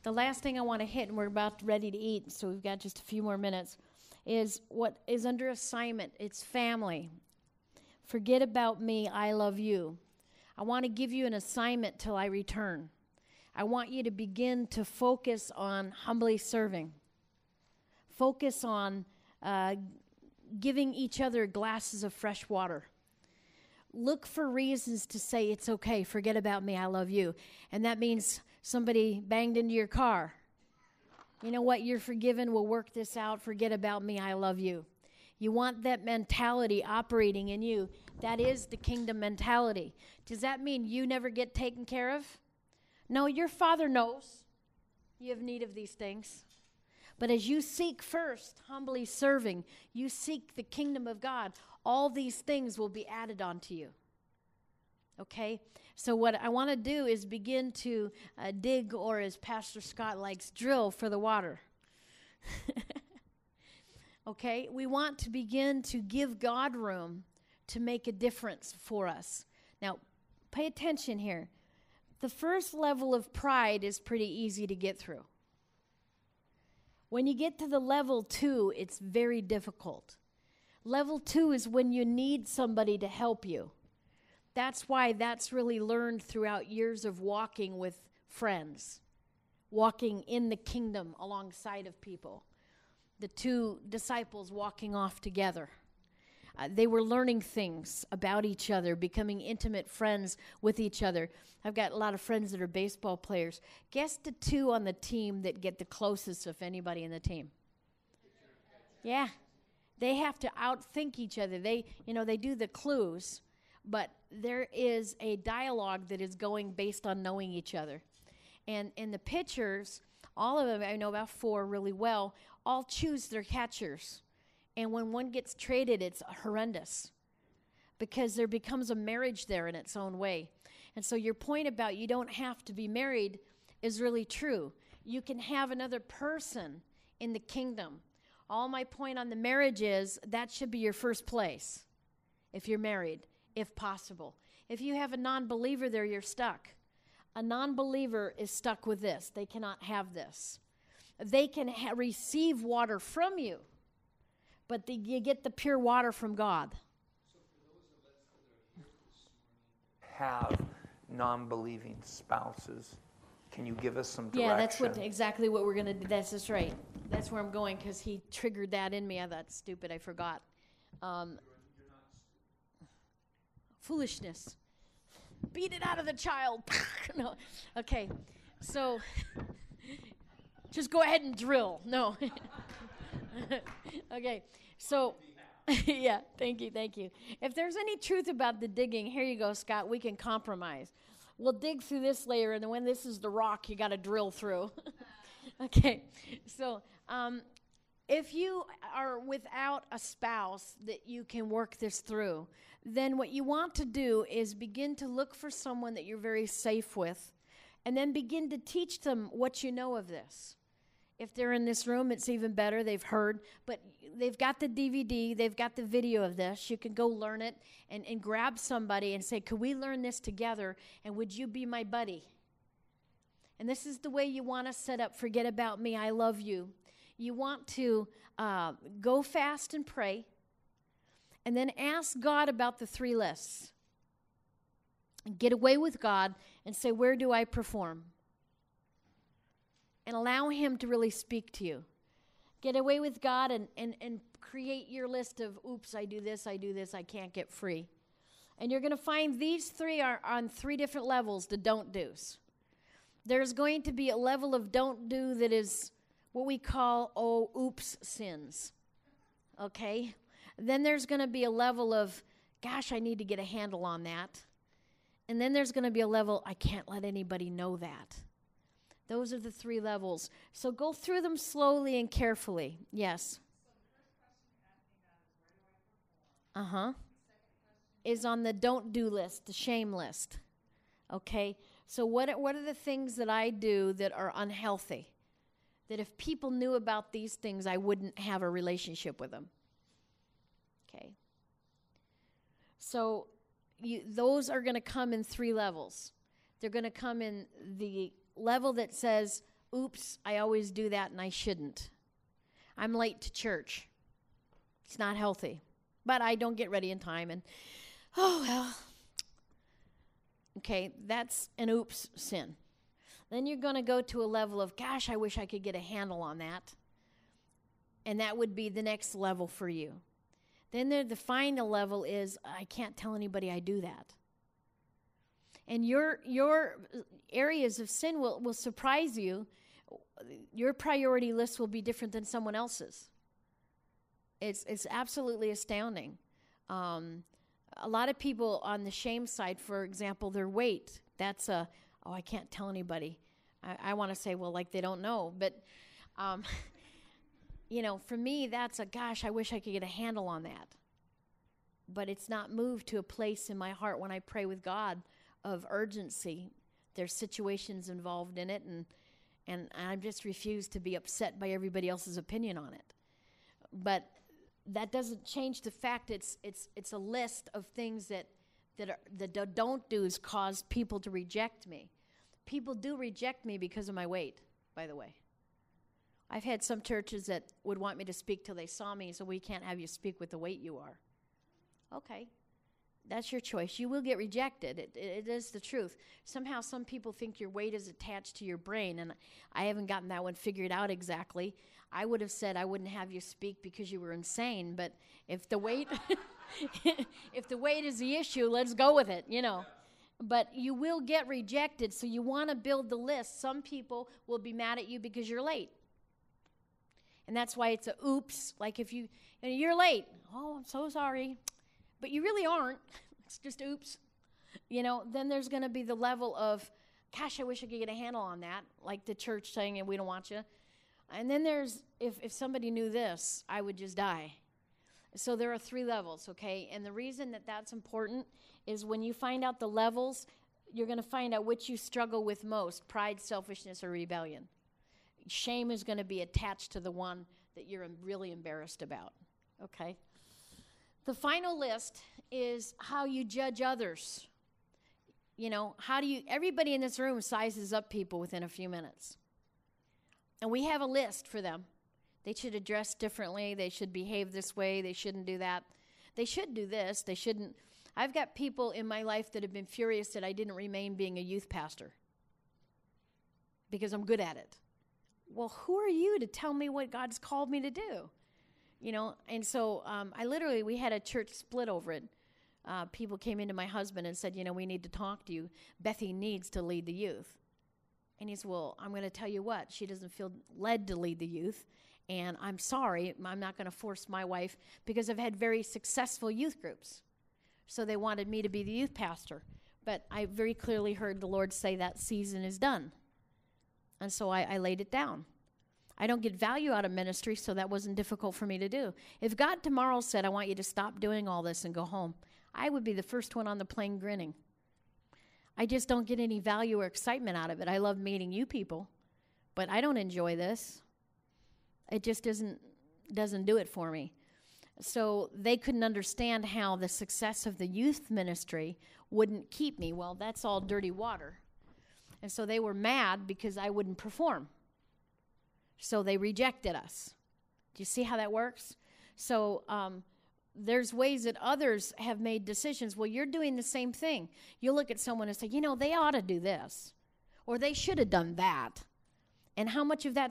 The last thing I want to hit, and we're about ready to eat, so we've got just a few more minutes, is what is under assignment. It's family. Forget about me, I love you. I want to give you an assignment till I return. I want you to begin to focus on humbly serving. Focus on giving each other glasses of fresh water. Look for reasons to say, it's okay, forget about me, I love you. And that means somebody banged into your car. You know what, you're forgiven, we'll work this out, forget about me, I love you. You want that mentality operating in you. That is the kingdom mentality. Does that mean you never get taken care of? No, your Father knows you have need of these things. But as you seek first, humbly serving, you seek the kingdom of God, all these things will be added onto you. Okay? So what I want to do is begin to dig, or as Pastor Scott likes, drill for the water. Okay? We want to begin to give God room to make a difference for us. Now, pay attention here. The first level of pride is pretty easy to get through. When you get to the level 2, it's very difficult. Level 2 is when you need somebody to help you. That's why that's really learned throughout years of walking with friends, walking in the kingdom alongside of people. The 2 disciples walking off together. They were learning things about each other, becoming intimate friends with each other. I've got a lot of friends that are baseball players. Guess the 2 on the team that get the closest of anybody in the team. Yeah. They have to outthink each other. They do the clues, but there is a dialogue that is going based on knowing each other. And in the pitchers, all of them, I know about 4 really well, all choose their catchers. And when one gets traded, it's horrendous because there becomes a marriage there in its own way. And so your point about you don't have to be married is really true. You can have another person in the kingdom. All my point on the marriage is that should be your first place if you're married, if possible. If you have a non-believer there, you're stuck. A non-believer is stuck with this. They cannot have this. They can receive water from you, but you get the pure water from God. So for those of us that are here this morning, have non-believing spouses, can you give us some direction? Yeah, that's exactly what we're going to do. That's right. That's where I'm going because he triggered that in me. I thought, stupid, I forgot. You're not Foolishness. Beat it out of the child. No. Okay. So just go ahead and drill. No. Okay. So yeah, thank you. If there's any truth about the digging, here you go, Scott. We can compromise. We'll dig through this layer, and then when this is the rock, you got to drill through. Okay. So if you are without a spouse that you can work this through, then what you want to do is begin to look for someone that you're very safe with, and then begin to teach them what you know of this. If they're in this room, it's even better. They've heard, but they've got the DVD, they've got the video of this. You can go learn it and grab somebody and say, could we learn this together, and would you be my buddy? And this is the way you want to set up, forget about me, I love you. You want to go fast and pray, and then ask God about the 3 lists. And get away with God and say, where do I perform? And allow him to really speak to you. Get away with God and create your list of, oops, I do this, I can't get free. And you're going to find these 3 are on 3 different levels, the don't do's. There's going to be a level of don't do that is what we call, oops sins. Okay? Then there's going to be a level of, gosh, I need to get a handle on that. And then there's going to be a level, I can't let anybody know that. Those are the 3 levels. So go through them slowly and carefully. Yes. So the first question you asked me about is, where do I perform? Uh-huh. Is on the don't do list, the shame list. Okay? So what are the things that I do that are unhealthy? That if people knew about these things, I wouldn't have a relationship with them. Okay? So those are going to come in 3 levels. They're going to come in the level that says, oops, I always do that and I shouldn't. I'm late to church. It's not healthy. But I don't get ready in time and, oh, well. Okay, that's an oops sin. Then you're going to go to a level of, gosh, I wish I could get a handle on that. And that would be the next level for you. Then the final level is, I can't tell anybody I do that. And your areas of sin will surprise you. Your priority list will be different than someone else's. It's absolutely astounding. A lot of people on the shame side, for example, their weight, that's I can't tell anybody. I want to say, well, like they don't know. But, for me, that's gosh, I wish I could get a handle on that. But it's not moved to a place in my heart when I pray with God of urgency. There's situations involved in it, and I just refuse to be upset by everybody else's opinion on it. But that doesn't change the fact it's a list of things that don't do's cause people to reject me. People do reject me because of my weight, by the way. I've had some churches that would want me to speak till they saw me, so we can't have you speak with the weight you are. Okay, that's your choice. You will get rejected. It is the truth. Somehow some people think your weight is attached to your brain, and I haven't gotten that one figured out exactly. I would have said I wouldn't have you speak because you were insane, but if the weight if the weight is the issue, let's go with it, But you will get rejected, so you want to build the list. Some people will be mad at you because you're late. And that's why it's a oops, like if you're late. Oh, I'm so sorry. But you really aren't. It's just oops. Then there's going to be the level of, gosh, I wish I could get a handle on that, like the church saying, we don't want you. And then there's, if somebody knew this, I would just die. So there are 3 levels, okay? And the reason that that's important is when you find out the levels, you're going to find out which you struggle with most, pride, selfishness, or rebellion. Shame is going to be attached to the one that you're really embarrassed about, okay? The final list is how you judge others. Everybody in this room sizes up people within a few minutes. And we have a list for them. They should address differently. They should behave this way. They shouldn't do that. They should do this. They shouldn't. I've got people in my life that have been furious that I didn't remain being a youth pastor because I'm good at it. Well, who are you to tell me what God's called me to do? And so we had a church split over it. People came into my husband and said, we need to talk to you. Bethy needs to lead the youth. And he said, well, I'm going to tell you what, she doesn't feel led to lead the youth. And I'm sorry, I'm not going to force my wife because I've had very successful youth groups. So they wanted me to be the youth pastor. But I very clearly heard the Lord say that season is done. And so I laid it down. I don't get value out of ministry, so that wasn't difficult for me to do. If God tomorrow said, I want you to stop doing all this and go home, I would be the first one on the plane grinning. I just don't get any value or excitement out of it. I love meeting you people, but I don't enjoy this. It just doesn't do it for me. So they couldn't understand how the success of the youth ministry wouldn't keep me. Well, that's all dirty water. And so they were mad because I wouldn't perform. So they rejected us. Do you see how that works? So there's ways that others have made decisions. Well, you're doing the same thing. You look at someone and say, they ought to do this. Or they should have done that. And how much of that